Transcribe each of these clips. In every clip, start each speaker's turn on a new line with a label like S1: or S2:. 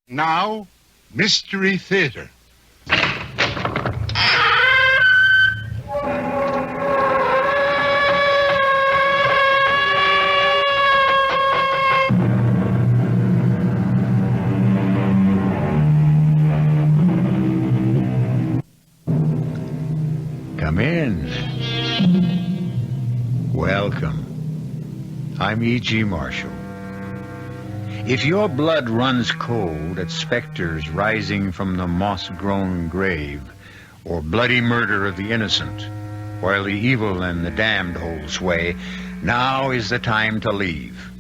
S1: Now, Mystery Theater.
S2: Come in. Welcome. I'm E.G. Marshall. If your blood runs cold at specters rising from the moss-grown grave, or bloody murder of the innocent, while the evil and the damned hold sway, now is the time to leave.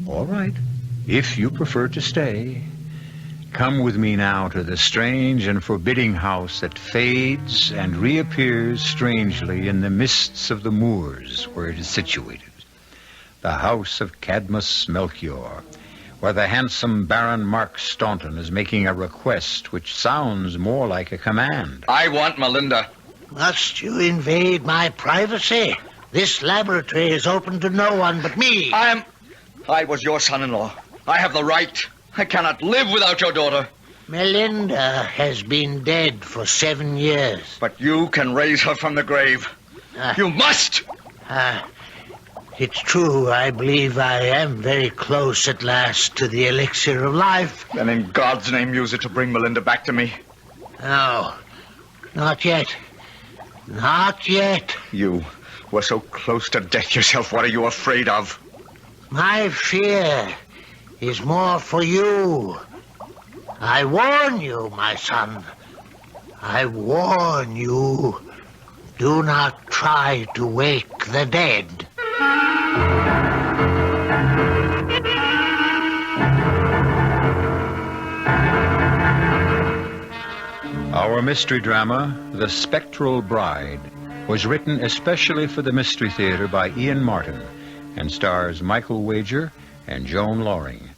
S2: All right, if you prefer to stay, come with me now to the strange and forbidding house that fades and reappears strangely in the mists of the moors where it is situated. The house of Cadmus Melchior, where the handsome Baron Mark Staunton is making a request which sounds more like a command.
S3: I want Melinda.
S4: Must you invade my privacy? This laboratory is open to no one but me.
S3: I was your son-in-law. I have the right. I cannot live without your daughter.
S4: Melinda has been dead for 7 years.
S3: But you can raise her from the grave. You must!
S4: It's true, I believe I am very close at last to the elixir of life.
S3: Then in God's name, use it to bring Melinda back to me.
S4: No, not yet. Not yet.
S3: You were so close to death yourself. What are you afraid of?
S4: My fear is more for you. I warn you, my son. I warn you. Do not try to wake the dead.
S2: Our mystery drama, The Spectral Bride, was written especially for the Mystery Theater by Ian Martin and stars Michael Wager and Joan Loring.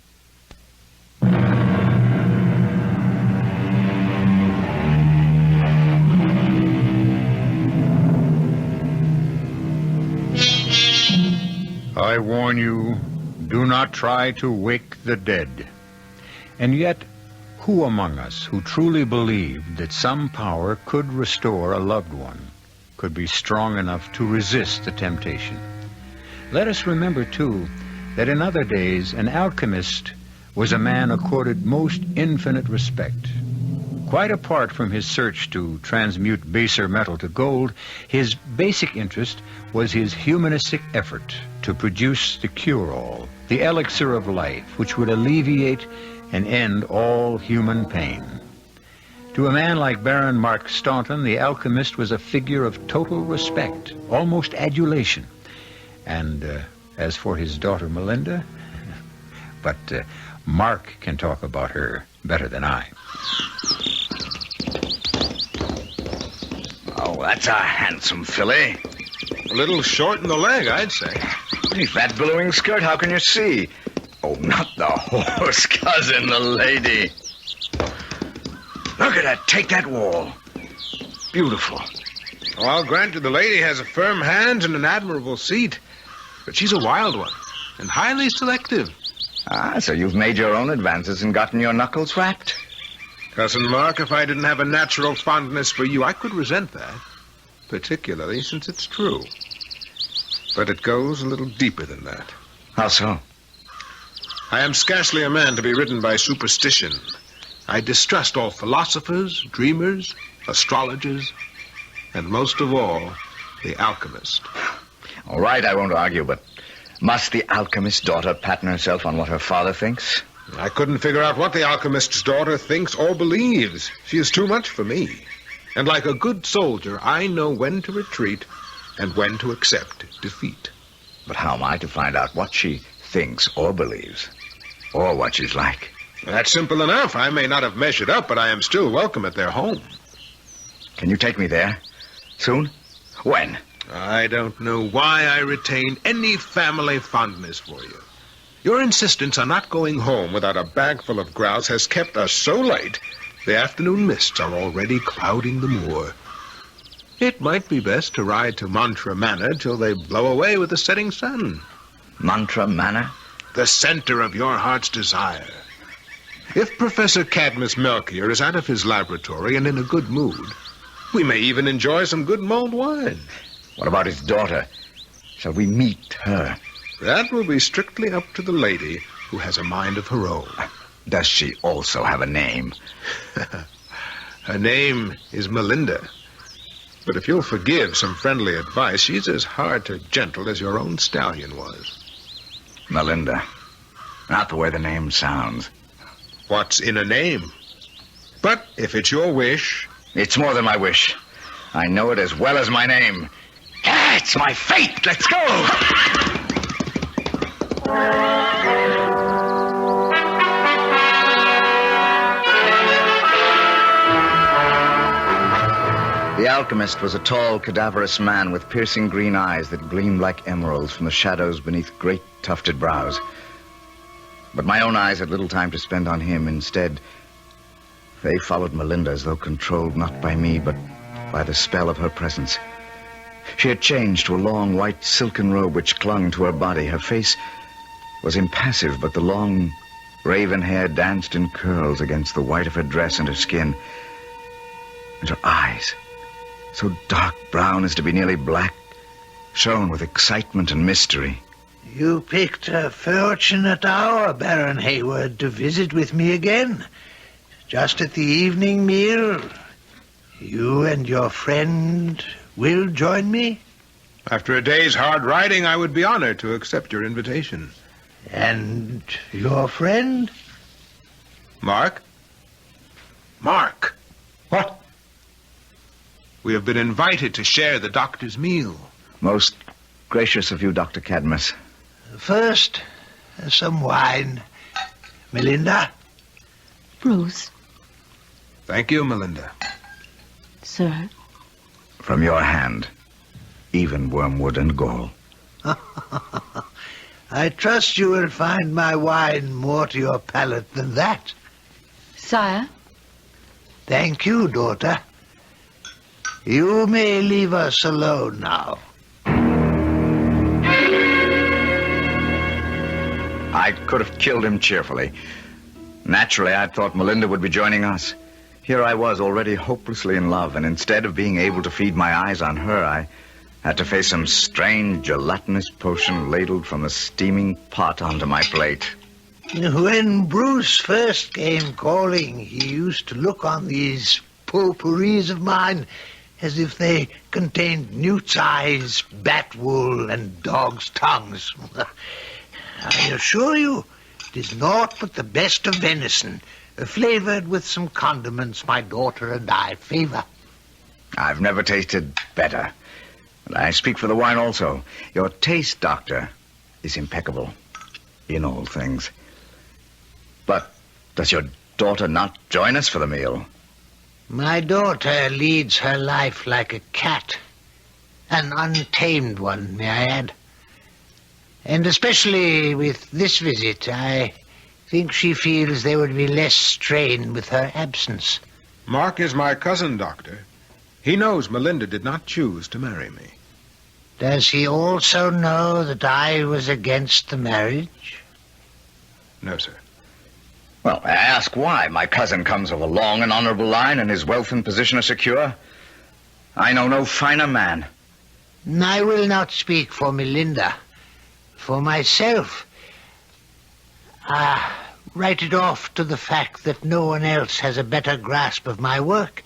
S2: I warn you, do not try to wake the dead. And yet, who among us who truly believed that some power could restore a loved one, could be strong enough to resist the temptation? Let us remember, too, that in other days an alchemist was a man accorded most infinite respect. Quite apart from his search to transmute baser metal to gold, his basic interest was his humanistic effort to produce the cure-all, the elixir of life, which would alleviate and end all human pain. To a man like Baron Mark Staunton, the alchemist was a figure of total respect, almost adulation. And as for his daughter Melinda, but Mark can talk about her better than I.
S3: Oh, that's a handsome filly.
S5: A little short in the leg, I'd say.
S3: Beneath that billowing skirt, how can you see? Oh, not the horse, cousin, the lady. Look at her take that wall. Beautiful.
S5: Oh, I'll grant you the lady has a firm hand and an admirable seat. But she's a wild one, and highly selective.
S3: Ah, so you've made your own advances and gotten your knuckles whacked?
S5: Cousin Mark, if I didn't have a natural fondness for you, I could resent that. Particularly since it's true. But it goes a little deeper than that.
S3: How so?
S5: I am scarcely a man to be ridden by superstition. I distrust all philosophers, dreamers, astrologers, and most of all, the alchemist.
S3: All right, I won't argue, but must the alchemist's daughter pattern herself on what her father thinks?
S5: I couldn't figure out what the alchemist's daughter thinks or believes. She is too much for me. And like a good soldier, I know when to retreat and when to accept defeat.
S3: But how am I to find out what she thinks or believes? Or what she's like?
S5: That's simple enough. I may not have measured up, but I am still welcome at their home.
S3: Can you take me there? Soon? When?
S5: I don't know why I retain any family fondness for you. Your insistence on not going home without a bag full of grouse has kept us so late, the afternoon mists are already clouding the moor. It might be best to ride to Mantra Manor till they blow away with the setting sun.
S3: Mantra Manor?
S5: The center of your heart's desire. If Professor Cadmus Melchior is out of his laboratory and in a good mood, we may even enjoy some good mulled wine.
S3: What about his daughter? Shall we meet her?
S5: That will be strictly up to the lady, who has a mind of her own.
S3: Does she also have a name?
S5: Her name is Melinda. But if you'll forgive some friendly advice, she's as hard to gentle as your own stallion was.
S3: Melinda. Not the way the name sounds.
S5: What's in a name? But if it's your wish...
S3: It's more than my wish. I know it as well as my name. Ah, it's my fate! Let's go! The alchemist was a tall, cadaverous man with piercing green eyes that gleamed like emeralds from the shadows beneath great tufted brows. But my own eyes had little time to spend on him. Instead, they followed Melinda as though controlled not by me, but by the spell of her presence. She had changed to a long white silken robe which clung to her body. Her face was impassive, but the long raven hair danced in curls against the white of her dress and her skin. And her eyes, so dark brown as to be nearly black, shone with excitement and mystery.
S4: You picked a fortunate hour, Baron Hayward, to visit with me again. Just at the evening meal, you and your friend will join me?
S5: After a day's hard riding, I would be honored to accept your invitation.
S4: And your friend?
S5: Mark? Mark!
S3: What?
S5: We have been invited to share the doctor's meal.
S3: Most gracious of you, Dr. Cadmus.
S4: First, some wine. Melinda?
S6: Bruce,
S5: Thank you, Melinda.
S6: sir.
S3: From your hand, even wormwood and gall.
S4: I trust you will find my wine more to your palate than that.
S6: Sire,
S4: Thank you, daughter. You may leave us alone now.
S3: I could have killed him cheerfully. Naturally, I thought Melinda would be joining us. Here I was, already hopelessly in love, and instead of being able to feed my eyes on her, I had to face some strange gelatinous potion ladled from the steaming pot onto my plate.
S4: When Bruce first came calling, he used to look on these potpourris of mine as if they contained newt's eyes, bat wool, and dog's tongues. I assure you, it is naught but the best of venison, flavored with some condiments my daughter and I favor.
S3: I've never tasted better. And I speak for the wine also. Your taste, Doctor, is impeccable in all things. But does your daughter not join us for the meal?
S4: My daughter leads her life like a cat. An untamed one, may I add. And especially with this visit, I think she feels there would be less strain with her absence.
S5: Mark is my cousin, Doctor. He knows Melinda did not choose to marry me.
S4: Does he also know that I was against the marriage?
S5: No, sir.
S3: Well, I ask why. My cousin comes of a long and honorable line, and his wealth and position are secure. I know no finer man.
S4: I will not speak for Melinda. For myself, I write it off to the fact that no one else has a better grasp of my work,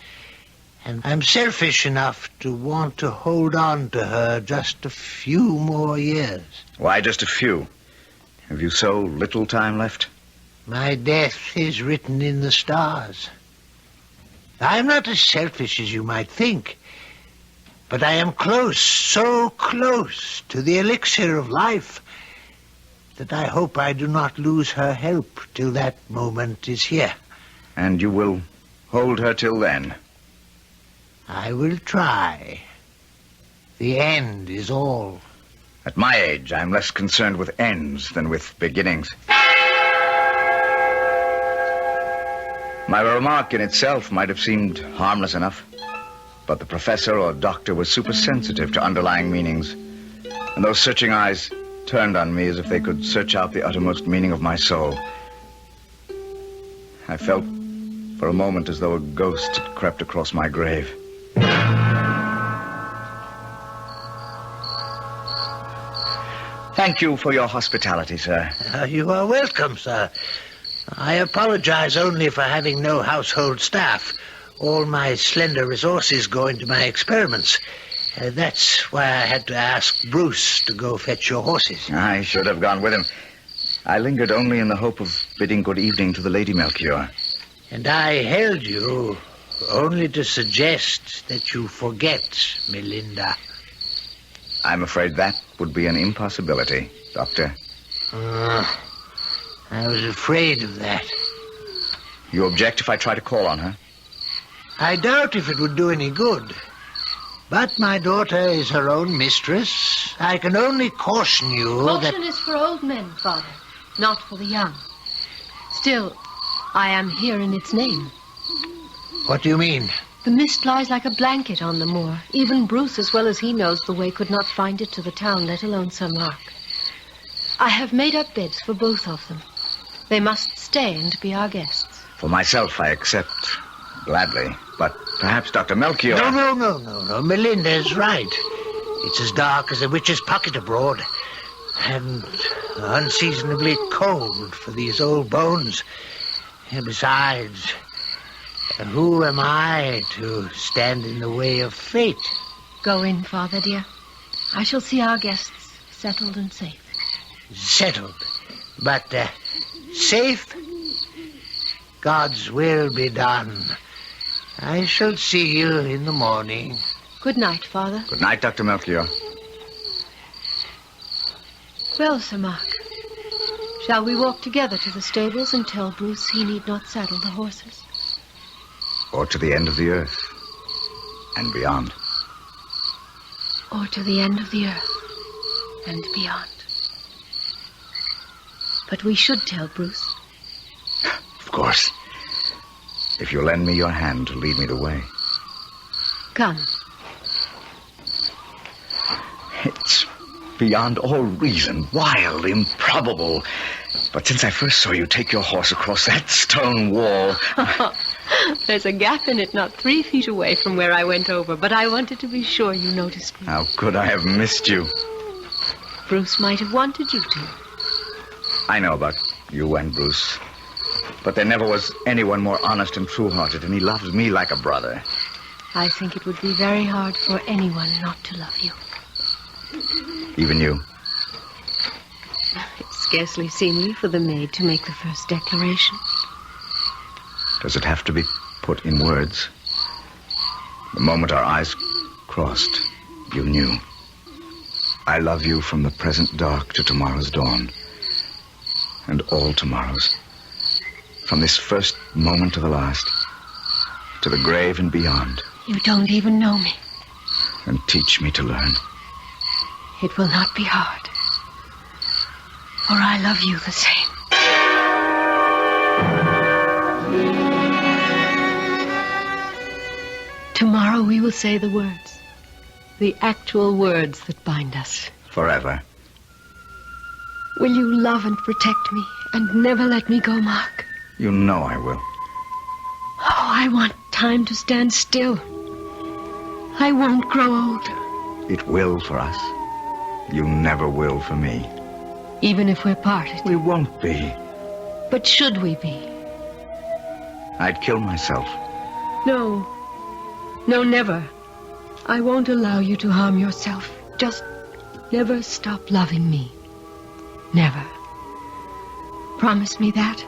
S4: and I'm selfish enough to want to hold on to her just a few more years.
S3: Why just a few? Have you so little time left?
S4: My death is written in the stars. I'm not as selfish as you might think, but I am close, so close to the elixir of life that I hope I do not lose her help till that moment is here.
S3: And you will hold her till then?
S4: I will try. The end is all.
S3: At my age, I'm less concerned with ends than with beginnings. My remark in itself might have seemed harmless enough, but the professor or doctor was supersensitive to underlying meanings, and those searching eyes turned on me as if they could search out the uttermost meaning of my soul. I felt for a moment as though a ghost had crept across my grave. Thank you for your hospitality, sir.
S4: You are welcome, sir. I apologize only for having no household staff. All my slender resources go into my experiments. That's why I had to ask Bruce to go fetch your horses.
S3: I should have gone with him. I lingered only in the hope of bidding good evening to the Lady Melchior.
S4: And I held you only to suggest that you forget Melinda.
S3: I'm afraid that would be an impossibility, Doctor.
S4: I was afraid of that.
S3: You object if I try to call on her?
S4: I doubt if it would do any good. But my daughter is her own mistress. I can only caution you
S6: Caution is for old men, Father, not for the young. Still, I am here in its name.
S4: What do you mean?
S6: The mist lies like a blanket on the moor. Even Bruce, as well as he knows the way, could not find it to the town, let alone Sir Mark. I have made up beds for both of them. They must stay and be our guests.
S3: For myself, I accept gladly. But perhaps Dr. Melchior...
S4: No. Melinda is right. It's as dark as a witch's pocket abroad. And unseasonably cold for these old bones. And besides, who am I to stand in the way of fate?
S6: Go in, Father, dear. I shall see our guests settled and safe.
S4: Settled. But safe? God's will be done. I shall see you in the morning.
S6: Good night, Father.
S3: Good night, Dr. Melchior.
S6: Well, Sir Mark, shall we walk together to the stables and tell Bruce he need not saddle the horses?
S3: Or to the end of the earth and beyond.
S6: Or to the end of the earth and beyond. But we should tell Bruce.
S3: Of course. If you'll lend me your hand to lead me the way.
S6: Come.
S3: It's beyond all reason, wild, improbable. But since I first saw you take your horse across that stone wall...
S6: There's a gap in it not 3 feet away from where I went over, but I wanted to be sure you noticed me.
S3: How could I have missed you?
S6: Bruce might have wanted you to.
S3: I know about you and Bruce. But there never was anyone more honest and true-hearted, and he loves me like a brother.
S6: I think it would be very hard for anyone not to love you.
S3: Even you?
S6: It's scarcely seemly for the maid to make the first declaration.
S3: Does it have to be put in words? The moment our eyes crossed, you knew. I love you from the present dark to tomorrow's dawn. And all tomorrows. From this first moment to the last. To the grave and beyond.
S6: You don't even know me.
S3: And teach me to learn.
S6: It will not be hard. For I love you the same. Tomorrow we will say the words. The actual words that bind us.
S3: Forever.
S6: Will you love and protect me and never let me go, Mark?
S3: You know I will.
S6: Oh, I want time to stand still. I won't grow old.
S3: It will for us. You never will for me.
S6: Even if we're parted.
S3: We won't be.
S6: But should we be?
S3: I'd kill myself.
S6: No. No, never. I won't allow you to harm yourself. Just never stop loving me. Never. Promise me that,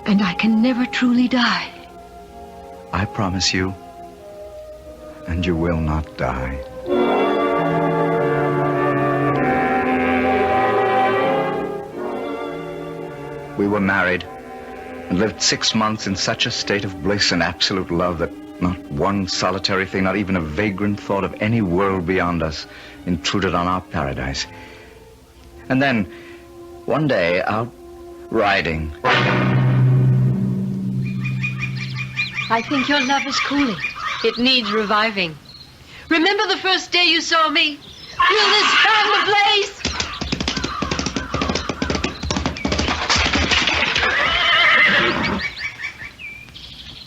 S6: and I can never truly die.
S3: I promise you, and you will not die. We were married and lived 6 months in such a state of bliss and absolute love that not one solitary thing, not even a vagrant thought of any world beyond us, intruded on our paradise. And then, one day, out riding.
S6: I think your love is cooling. It needs reviving. Remember the first day you saw me? Feel this fan ablaze?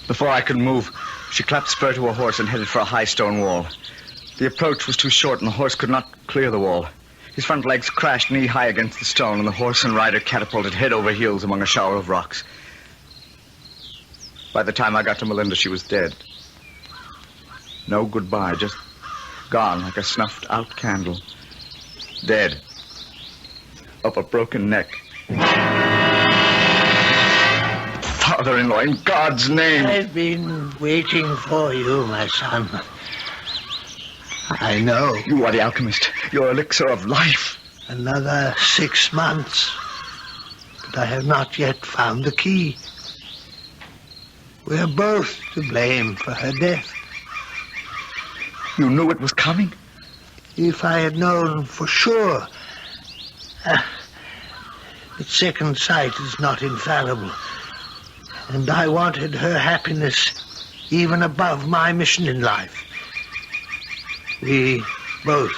S3: Before I could move, she clapped spur to her horse and headed for a high stone wall. The approach was too short, and the horse could not clear the wall. His front legs crashed knee-high against the stone, and the horse and rider catapulted head over heels among a shower of rocks. By the time I got to Melinda, she was dead. No goodbye, just gone like a snuffed-out candle. Dead. Of a broken neck. Father-in-law, in God's name.
S4: I've been waiting for you, my son. I know.
S3: You are the alchemist. Your elixir of life.
S4: Another 6 months. But I have not yet found the key. We're both to blame for her death.
S3: You knew it was coming?
S4: If I had known for sure. But second sight is not infallible. And I wanted her happiness even above my mission in life. We both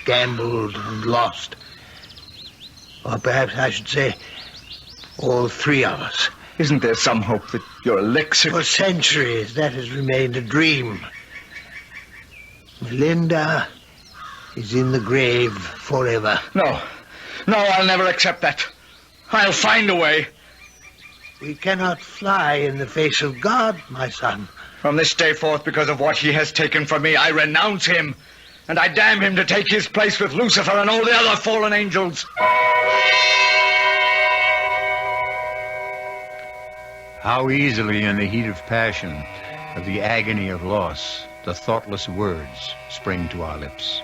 S4: gambled and lost. Or perhaps I should say, all three of us.
S3: Isn't there some hope that your elixir...
S4: For centuries, that has remained a dream. Melinda is in the grave forever.
S3: No, I'll never accept that. I'll find a way.
S4: We cannot fly in the face of God, my son.
S3: From this day forth, because of what he has taken from me, I renounce him. And I damn him to take his place with Lucifer and all the other fallen angels.
S2: How easily in the heat of passion, of the agony of loss, the thoughtless words spring to our lips.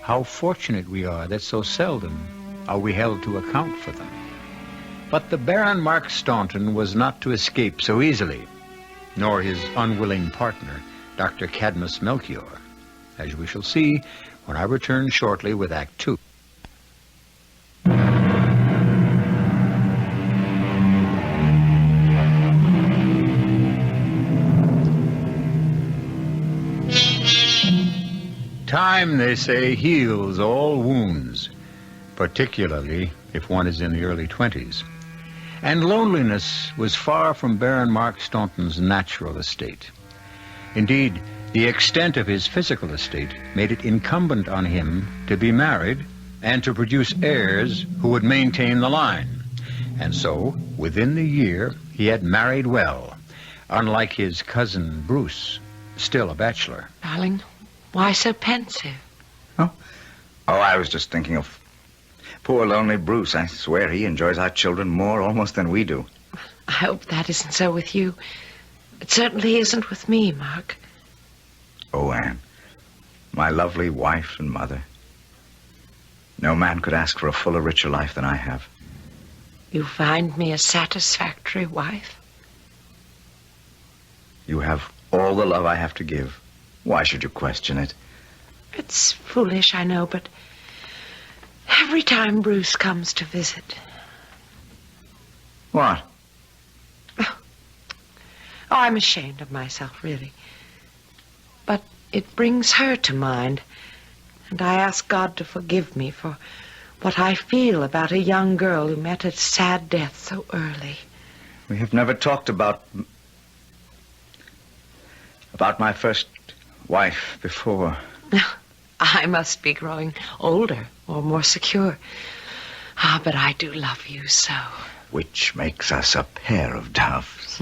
S2: How fortunate we are that so seldom are we held to account for them. But the Baron Mark Staunton was not to escape so easily, nor his unwilling partner, Dr. Cadmus Melchior, as we shall see when I return shortly with Act 2. Time, they say, heals all wounds, particularly if one is in the early 20s. And loneliness was far from Baron Mark Staunton's natural estate. Indeed, the extent of his physical estate made it incumbent on him to be married and to produce heirs who would maintain the line. And so, within the year, he had married well, unlike his cousin Bruce, still a bachelor.
S6: Darling, why so pensive?
S3: Oh, I was just thinking of poor lonely Bruce. I swear he enjoys our children more almost than we do.
S6: I hope that isn't so with you. It certainly isn't with me, Mark.
S3: Oh, Anne, my lovely wife and mother. No man could ask for a fuller, richer life than I have.
S6: You find me a satisfactory wife?
S3: You have all the love I have to give. Why should you question it?
S6: It's foolish, I know, but every time Bruce comes to visit...
S3: What?
S6: Oh, I'm ashamed of myself, really. But it brings her to mind, and I ask God to forgive me for what I feel about a young girl who met a sad death so early.
S3: We have never talked about my first wife before.
S6: I must be growing older or more secure. But I do love you so.
S3: Which makes us a pair of doves.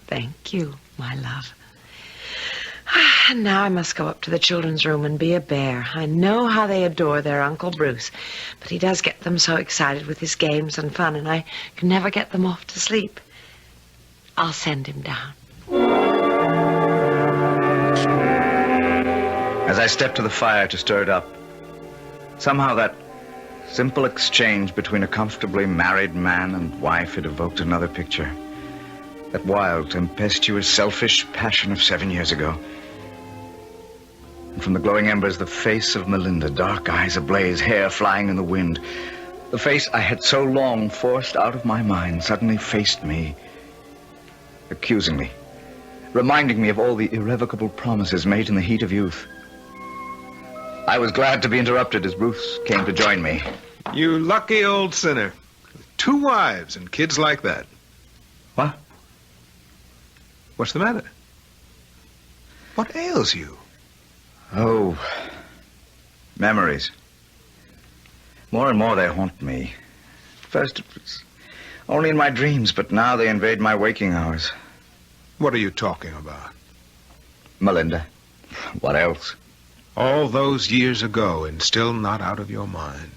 S6: Thank you, my love. And now I must go up to the children's room and be a bear. I know how they adore their Uncle Bruce, but he does get them so excited with his games and fun, and I can never get them off to sleep. I'll send him down.
S3: As I stepped to the fire to stir it up, somehow that simple exchange between a comfortably married man and wife had evoked another picture. That wild, tempestuous, selfish passion of 7 years ago. And from the glowing embers, the face of Melinda, dark eyes ablaze, hair flying in the wind. The face I had so long forced out of my mind suddenly faced me, accusingly, reminding me of all the irrevocable promises made in the heat of youth. I was glad to be interrupted as Bruce came to join me.
S5: You lucky old sinner. 2 wives and kids like that.
S3: What?
S5: What's the matter? What ails you?
S3: Oh, memories. More and more they haunt me. First it was only in my dreams, but now they invade my waking hours.
S5: What are you talking about?
S3: Melinda. What else?
S5: All those years ago and still not out of your mind.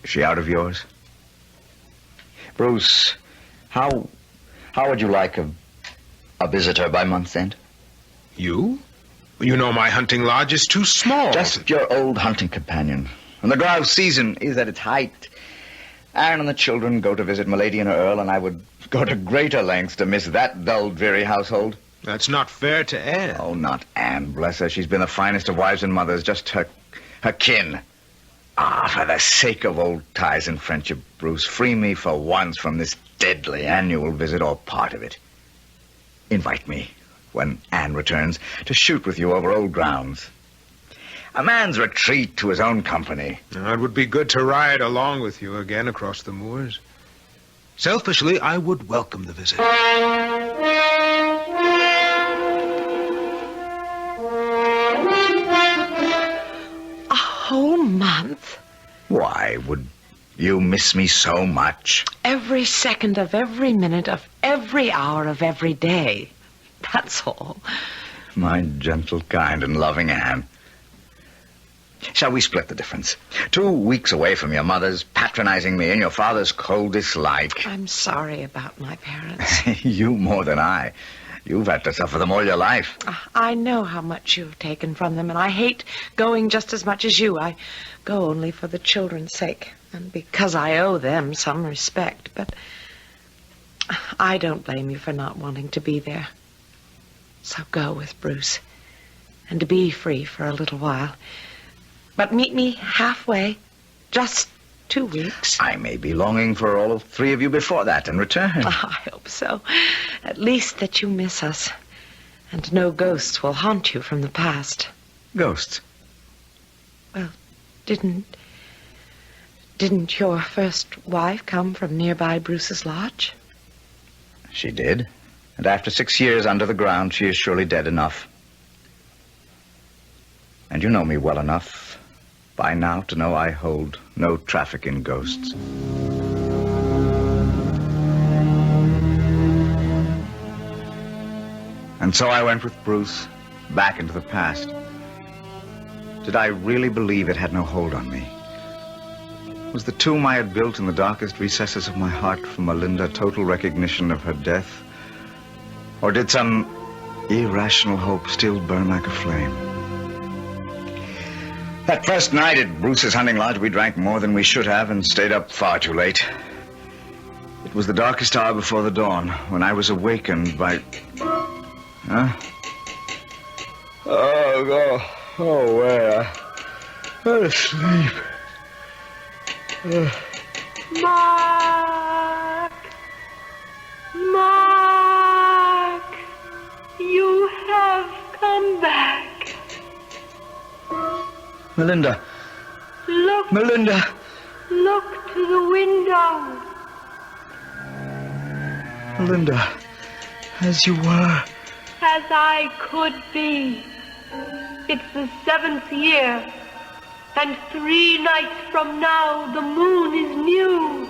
S3: Is she out of yours? Bruce, how would you like a visitor by month's end?
S5: You? You know my hunting lodge is too small.
S3: Just your old hunting companion. When the grouse season is at its height, Anne and the children go to visit Milady and her Earl, and I would go to greater lengths to miss that dull, dreary household.
S5: That's not fair to Anne.
S3: Oh, not Anne, bless her. She's been the finest of wives and mothers, just her kin. Ah, for the sake of old ties and friendship, Bruce, free me for once from this deadly annual visit or part of it. Invite me, when Anne returns, to shoot with you over old grounds. A man's retreat to his own company.
S5: It would be good to ride along with you again across the moors. Selfishly, I would welcome the visit.
S7: A whole month?
S3: Why would you miss me so much?
S7: Every second of every minute of every hour of every day. That's all.
S3: My gentle, kind, and loving Anne. Shall we split the difference? 2 weeks away from your mother's patronizing me and your father's cold dislike.
S7: I'm sorry about my parents.
S3: You more than I. You've had to suffer them all your life.
S7: I know how much you've taken from them, and I hate going just as much as you. I go only for the children's sake, and because I owe them some respect. But I don't blame you for not wanting to be there. So go with Bruce, and be free for a little while. But meet me halfway, just 2 weeks.
S3: I may be longing for all 3 of you before that and return.
S7: I hope so. At least that you miss us. And no ghosts will haunt you from the past.
S3: Ghosts?
S7: Well, didn't your first wife come from nearby Bruce's lodge?
S3: She did. And after 6 years under the ground, she is surely dead enough. And you know me well enough by now to know I hold no traffic in ghosts. And so I went with Bruce back into the past. Did I really believe it had no hold on me? Was the tomb I had built in the darkest recesses of my heart for Melinda total recognition of her death? Or did some irrational hope still burn like a flame? That first night at Bruce's hunting lodge, we drank more than we should have and stayed up far too late. It was the darkest hour before the dawn when I was awakened by... Huh? Oh, where? I'm asleep.
S6: Mark! Mark! You have come back.
S3: Melinda.
S6: Look.
S3: Melinda.
S6: Look to the window.
S3: Melinda, as you were.
S6: As I could be. It's the 7th year, and 3 nights from now the moon is new.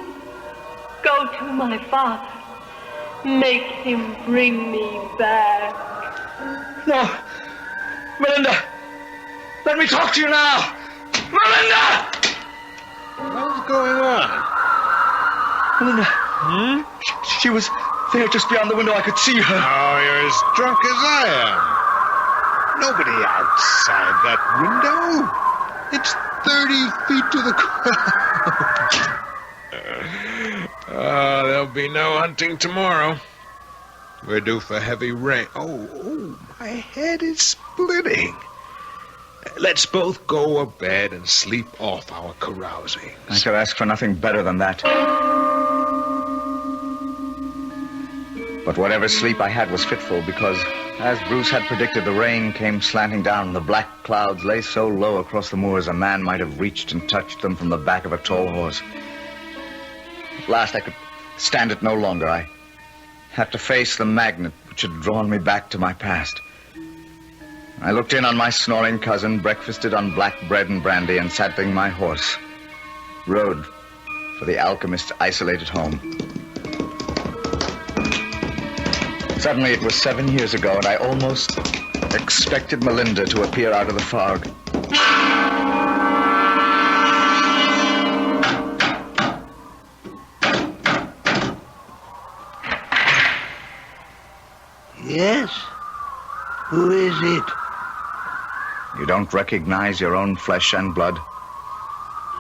S6: Go to my father. Make him bring me back.
S3: No. Melinda. Let me talk to you now! Melinda!
S5: What's going on?
S3: Melinda. She was there just beyond the window. I could see her.
S5: Oh, you're as drunk as I am. Nobody outside that window. It's 30 feet to the ground. There'll be no hunting tomorrow. We're due for heavy rain. Oh, my head is splitting. Let's both go to bed and sleep off our carousings.
S3: I could ask for nothing better than that. But whatever sleep I had was fitful because, as Bruce had predicted, the rain came slanting down and the black clouds lay so low across the moors a man might have reached and touched them from the back of a tall horse. At last I could stand it no longer. I had to face the magnet which had drawn me back to my past. I looked in on my snoring cousin, breakfasted on black bread and brandy, and saddling my horse, rode for the alchemist's isolated home. Suddenly, it was 7 years ago, and I almost expected Melinda to appear out of the fog.
S4: Yes? Who is it?
S3: You don't recognize your own flesh and blood?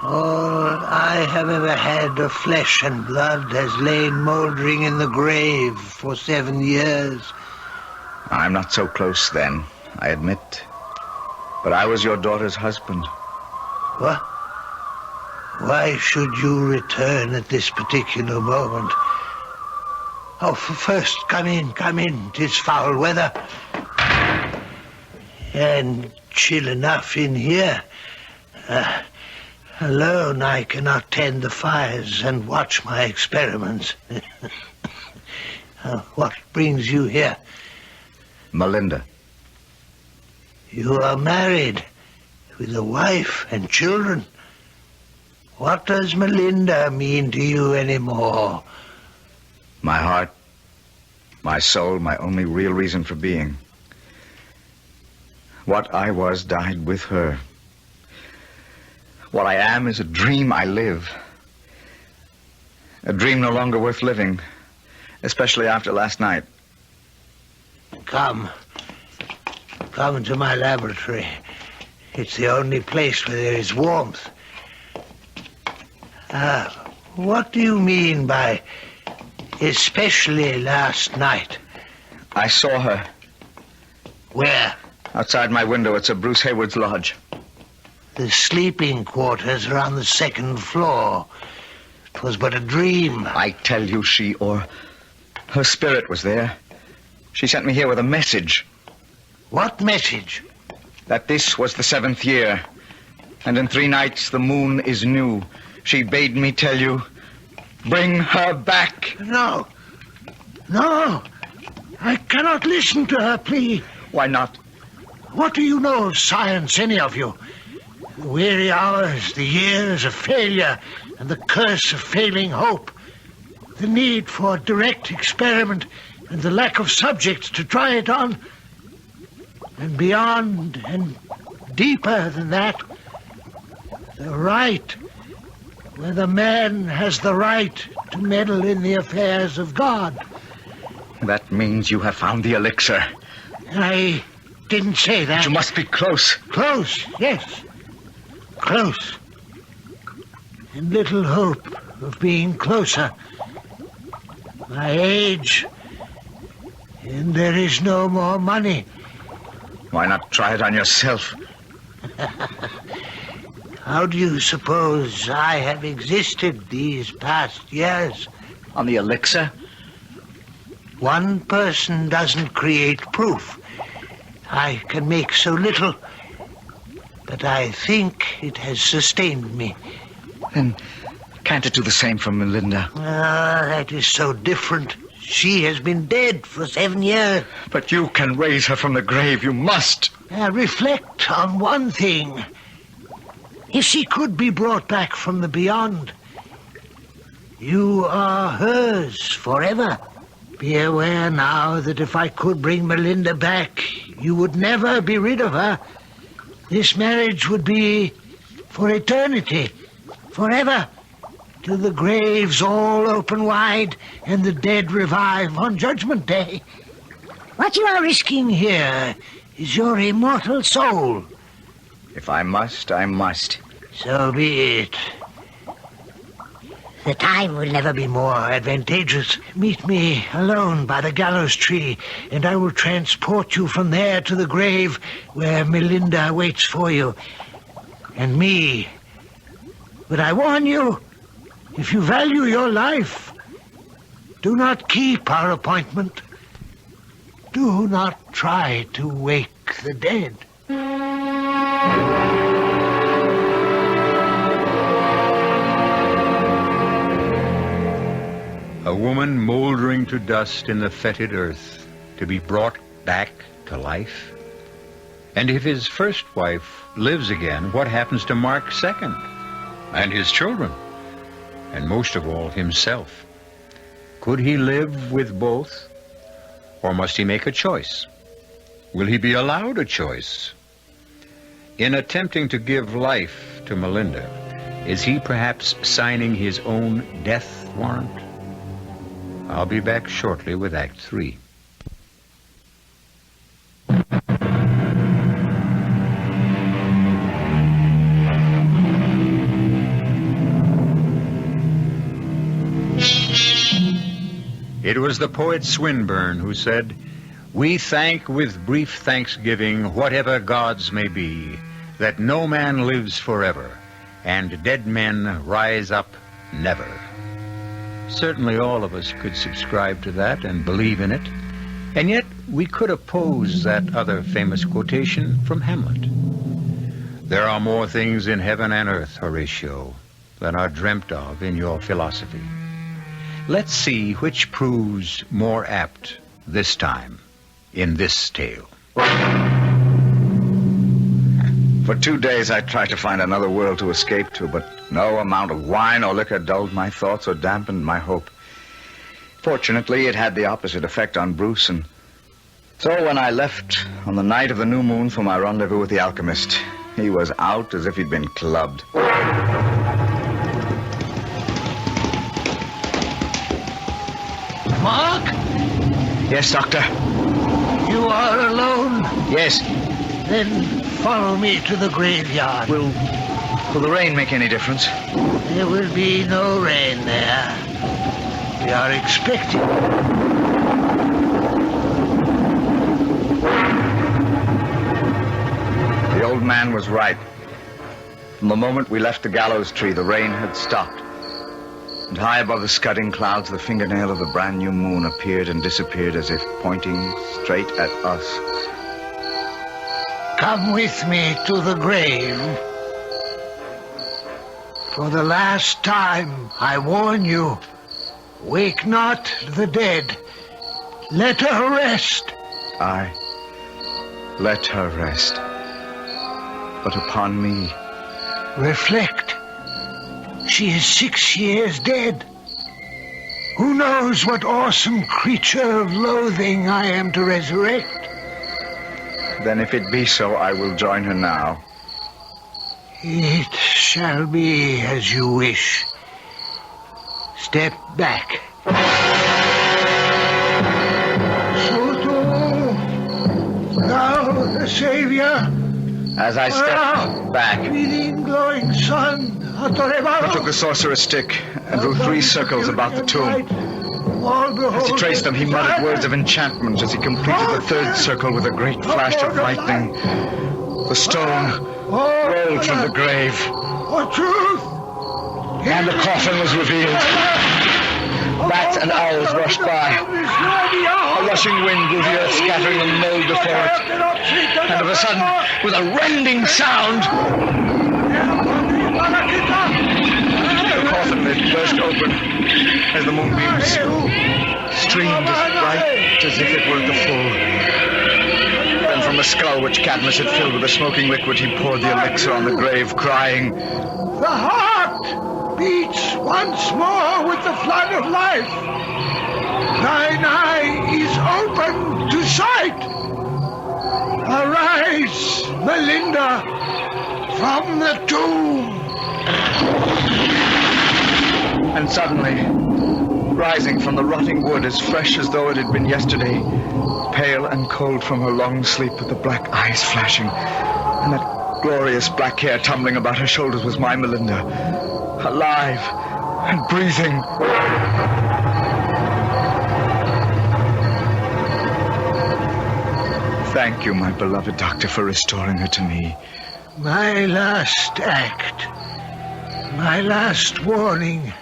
S4: All I have ever had of flesh and blood has lain mouldering in the grave for 7 years.
S3: I'm not so close then, I admit. But I was your daughter's husband.
S4: What? Why should you return at this particular moment? Oh, first, come in. 'Tis foul weather. And chill enough in here. Alone, I cannot tend the fires and watch my experiments. What brings you here?
S3: Melinda.
S4: You are married, with a wife and children. What does Melinda mean to you anymore?
S3: My heart, my soul, my only real reason for being. What I was died with her. What I am is a dream I live. A dream no longer worth living, especially after last night.
S4: Come to my laboratory. It's the only place where there is warmth. What do you mean by especially last night?
S3: I saw her.
S4: Where?
S3: Outside my window. It's a Bruce Hayward's lodge.
S4: The sleeping quarters are on the 2nd floor. It was but a dream.
S3: I tell you, she or her spirit was there. She sent me here with a message.
S4: What message?
S3: That this was the 7th year, and in 3 nights the moon is new. She bade me tell you, bring her back.
S4: No. I cannot listen to her plea.
S3: Why not?
S4: What do you know of science, any of you? The weary hours, the years of failure, and the curse of failing hope. The need for direct experiment and the lack of subjects to try it on. And beyond and deeper than that, the right, whether man has the right to meddle in the affairs of God.
S3: That means you have found the elixir.
S4: I didn't say that.
S3: You must be close.
S4: Close, yes. Close. And little hope of being closer. My age, and there is no more money.
S3: Why not try it on yourself?
S4: How do you suppose I have existed these past years?
S3: On the elixir?
S4: One person doesn't create proof. I can make so little, but I think it has sustained me.
S3: Then can't it do the same for Melinda?
S4: That is so different. She has been dead for 7 years.
S3: But you can raise her from the grave. You must.
S4: Reflect on one thing. If she could be brought back from the beyond, you are hers forever. Be aware now that if I could bring Melinda back, you would never be rid of her. This marriage would be for eternity, forever, till the graves all open wide and the dead revive on Judgment Day. What you are risking here is your immortal soul.
S3: If I must, I must.
S4: So be it. The time will never be more advantageous. Meet me alone by the gallows tree, and I will transport you from there to the grave where Melinda waits for you. And me. But I warn you, if you value your life, do not keep our appointment. Do not try to wake the dead.
S2: A woman mouldering to dust in the fetid earth, to be brought back to life? And if his first wife lives again, what happens to Mark's second? And his children? And most of all, himself? Could he live with both? Or must he make a choice? Will he be allowed a choice? In attempting to give life to Melinda, is he perhaps signing his own death warrant? I'll be back shortly with Act 3. It was the poet Swinburne who said, "We thank with brief thanksgiving whatever gods may be, that no man lives forever, and dead men rise up never." Certainly all of us could subscribe to that and believe in it, and yet we could oppose that other famous quotation from Hamlet. There are more things in heaven and earth, Horatio, than are dreamt of in your philosophy. Let's see which proves more apt this time in this tale.
S3: For 2 days I tried to find another world to escape to, but no amount of wine or liquor dulled my thoughts or dampened my hope. Fortunately, it had the opposite effect on Bruce, and so when I left on the night of the new moon for my rendezvous with the alchemist, he was out as if he'd been clubbed.
S4: Mark?
S3: Yes, Doctor?
S4: You are alone?
S3: Yes.
S4: Then follow me to the graveyard.
S3: Will the rain make any difference?
S4: There will be no rain there. We are expecting.
S3: The old man was right. From the moment we left the gallows tree, the rain had stopped. And high above the scudding clouds, the fingernail of the brand new moon appeared and disappeared as if pointing straight at us.
S4: Come with me to the grave. For the last time, I warn you, wake not the dead. Let her rest.
S3: I let her rest. But upon me,
S4: Reflect. She is 6 years dead. Who knows what awesome creature of loathing I am to resurrect?
S3: then if it be so, I will join her now.
S4: It shall be as you wish. Step back. Soto, thou the Savior.
S3: As I stepped back,
S4: Feeding glowing sun.
S3: I took the sorcerer's stick and drew 3 circles about the tomb. As he traced them, he muttered words of enchantment as he completed the 3rd circle with a great flash of lightning. The stone rolled from the grave, and the coffin was revealed. Bats and owls rushed by. A rushing wind blew the earth, scattering the mold before it. And of a sudden, with a rending sound, the coffin lid burst open as the moonbeams streamed as bright as if it were the full. Then from the skull which Cadmus had filled with a smoking liquid, he poured the elixir on the grave, crying,
S4: "The heart beats once more with the flood of life. Thine eye is open to sight. Arise, Melinda, from the tomb."
S3: And suddenly, rising from the rotting wood as fresh as though it had been yesterday, pale and cold from her long sleep with the black eyes flashing, and that glorious black hair tumbling about her shoulders, was my Melinda, alive and breathing. Thank you, my beloved doctor, for restoring her to me.
S4: My last act, my last warning.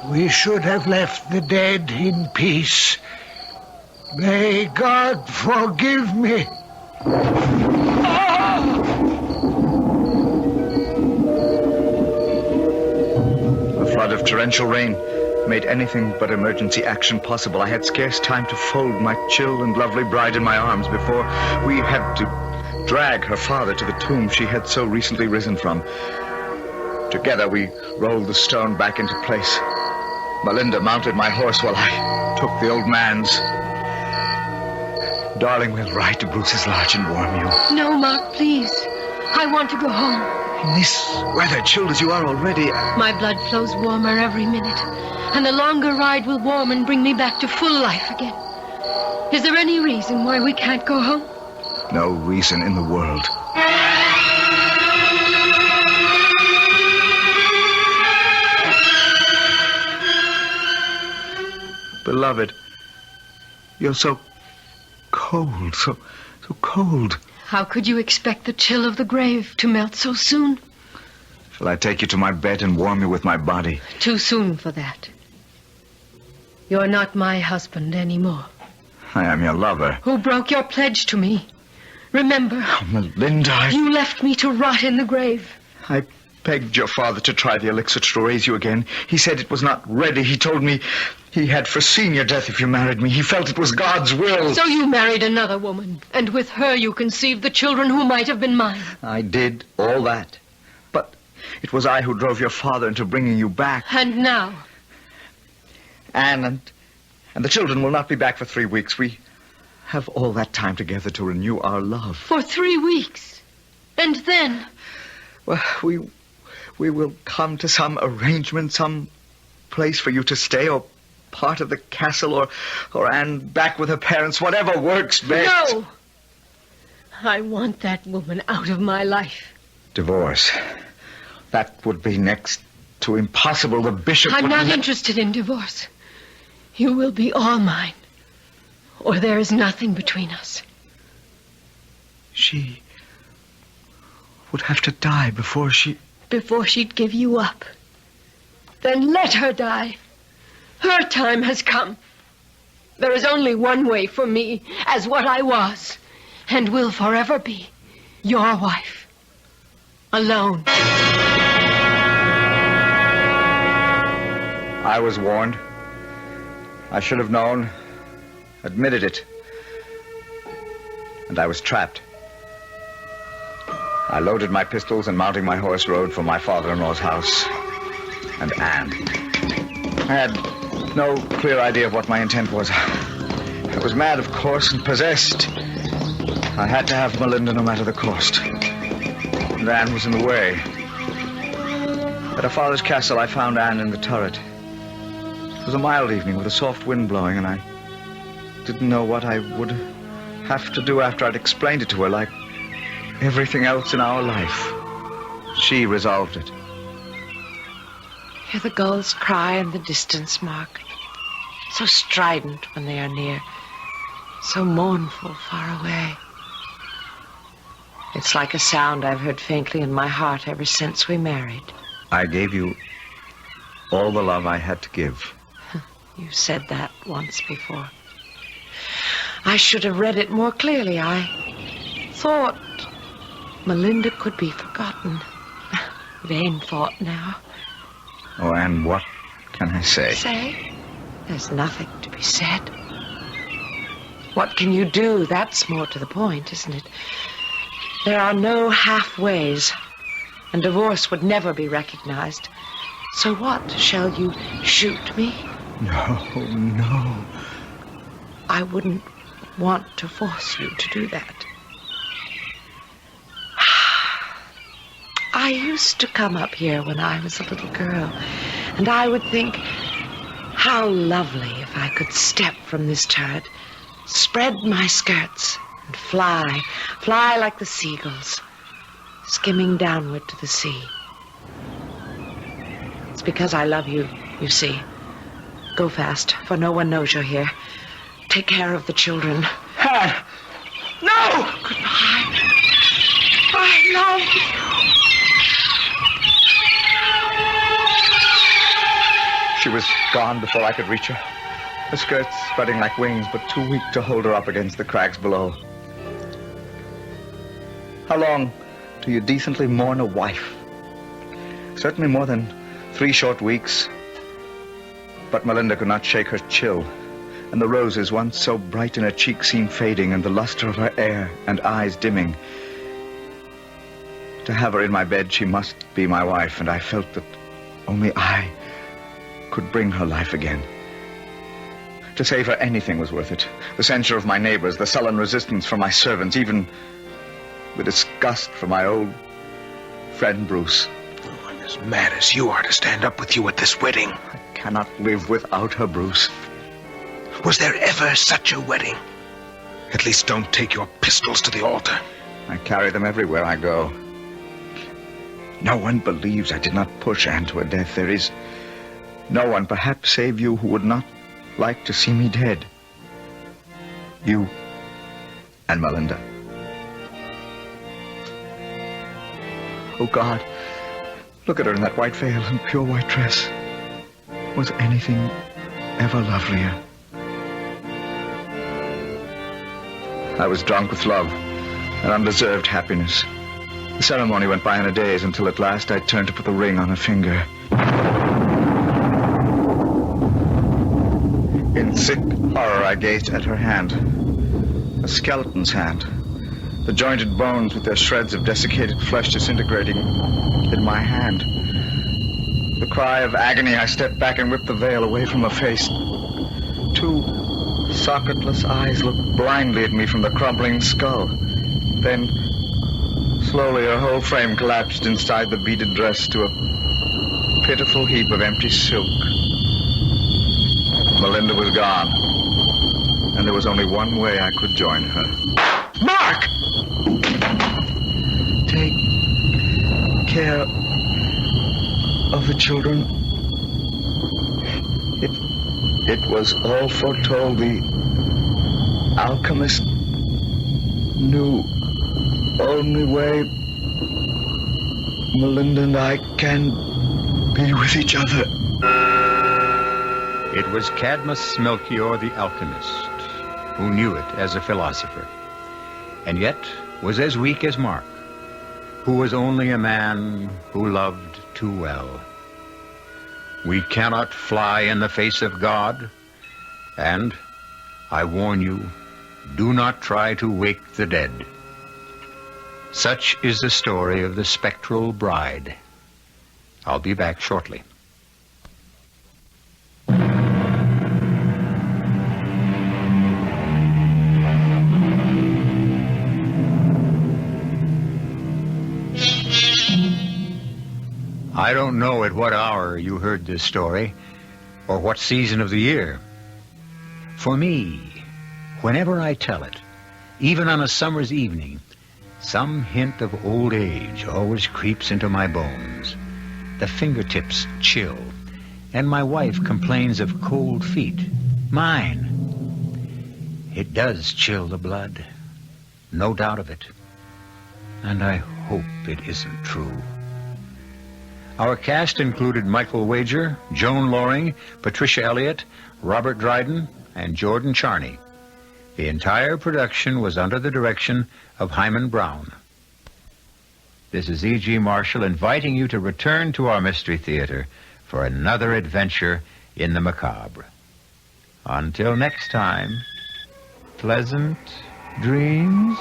S4: We should have left the dead in peace. May God forgive me.
S3: A flood of torrential rain made anything but emergency action possible. I had scarce time to fold my chill and lovely bride in my arms before we had to drag her father to the tomb she had so recently risen from. Together we rolled the stone back into place. Melinda mounted my horse while I took the old man's. Darling, we'll ride to Bruce's lodge and warm you.
S6: No, Mark, please. I want to go home.
S3: In this weather, chilled as you are already...
S6: My blood flows warmer every minute, and the longer ride will warm and bring me back to full life again. Is there any reason why we can't go home?
S3: No reason in the world. Beloved, you're so cold, so cold.
S6: How could you expect the chill of the grave to melt so soon?
S3: Shall I take you to my bed and warm you with my body?
S6: Too soon for that. You're not my husband anymore.
S3: I am your lover.
S6: Who broke your pledge to me. Remember?
S3: Oh, Melinda,
S6: You left me to rot in the grave.
S3: I begged your father to try the elixir to raise you again. He said it was not ready. He told me he had foreseen your death if you married me. He felt it was God's will.
S6: So you married another woman, and with her you conceived the children who might have been mine.
S3: I did all that. But it was I who drove your father into bringing you back.
S6: And now?
S3: Anne and the children will not be back for 3 weeks. We have all that time together to renew our love.
S6: For 3 weeks? And then?
S3: Well, we will come to some arrangement, some place for you to stay, or part of the castle, or Anne back with her parents, whatever works best.
S6: No! I want that woman out of my life.
S3: Divorce. That would be next to impossible. The bishop
S6: I'm
S3: would
S6: not interested in divorce. You will be all mine, or there is nothing between us.
S3: She would have to die before
S6: she'd give you up. Then let her die. Her time has come. There is only one way for me, as what I was, and will forever be, your wife. Alone.
S3: I was warned. I should have known, admitted it. And I was trapped. I loaded my pistols and mounting my horse rode for my father-in-law's house. And Anne. I had no clear idea of what my intent was. I was mad, of course, and possessed. I had to have Melinda no matter the cost. And Anne was in the way. At her father's castle, I found Anne in the turret. It was a mild evening with a soft wind blowing, and I didn't know what I would have to do after I'd explained it to her, like everything else in our life. She resolved it.
S7: Hear the gulls cry in the distance, Mark. So strident when they are near. So mournful far away. It's like a sound I've heard faintly in my heart ever since we married.
S3: I gave you all the love I had to give.
S7: You said that once before. I should have read it more clearly. I thought Melinda could be forgotten. Vain thought now.
S3: Oh, Anne, what can I say?
S7: Say? There's nothing to be said. What can you do? That's more to the point, isn't it? There are no halfways, and divorce would never be recognized. So what? Shall you shoot me?
S3: No.
S7: I wouldn't want to force you to do that. I used to come up here when I was a little girl, and I would think, how lovely if I could step from this turret, spread my skirts, and fly like the seagulls, skimming downward to the sea. It's because I love you, you see. Go fast, for no one knows you're here. Take care of the children.
S3: Anne! No!
S7: Goodbye. I love you.
S3: She was gone before I could reach her. Her skirts spreading like wings, but too weak to hold her up against the crags below. How long do you decently mourn a wife? Certainly more than 3 short weeks. But Melinda could not shake her chill, and the roses, once so bright in her cheeks, seemed fading, and the luster of her hair and eyes dimming. To have her in my bed, she must be my wife, and I felt that only I could bring her life again. To save her, anything was worth it. The censure of my neighbors, the sullen resistance from my servants, even the disgust from my old friend Bruce.
S5: Oh, I'm as mad as you are to stand up with you at this wedding.
S3: I cannot live without her, Bruce.
S5: Was there ever such a wedding? At least don't take your pistols to the altar.
S3: I carry them everywhere I go. No one believes I did not push Anne to her death. There is no one, perhaps save you, who would not like to see me dead. You and Melinda. Oh, God, look at her in that white veil and pure white dress. Was anything ever lovelier? I was drunk with love and undeserved happiness. The ceremony went by in a daze until at last I turned to put the ring on her finger. In sick horror, I gazed at her hand. A skeleton's hand. The jointed bones with their shreds of desiccated flesh disintegrating in my hand. With a cry of agony, I stepped back and whipped the veil away from her face. Two socketless eyes looked blindly at me from the crumbling skull. Then, slowly, her whole frame collapsed inside the beaded dress to a pitiful heap of empty silk. Melinda was gone, and there was only one way I could join her.
S5: Mark!
S3: Take care of the children. It was all foretold. The alchemist knew only way Melinda and I can be with each other.
S2: It was Cadmus Melchior the alchemist, who knew it as a philosopher, and yet was as weak as Mark, who was only a man who loved too well. We cannot fly in the face of God, and I warn you, do not try to wake the dead. Such is the story of the Spectral Bride. I'll be back shortly. I don't know at what hour you heard this story, or what season of the year. For me, whenever I tell it, even on a summer's evening, some hint of old age always creeps into my bones. The fingertips chill, and my wife complains of cold feet. Mine. It does chill the blood, no doubt of it. And I hope it isn't true. Our cast included Michael Wager, Joan Loring, Patricia Elliot, Robert Dryden, and Jordan Charney. The entire production was under the direction of Himan Brown. This is E.G. Marshall inviting you to return to our Mystery Theater for another adventure in the macabre. Until next time, pleasant dreams.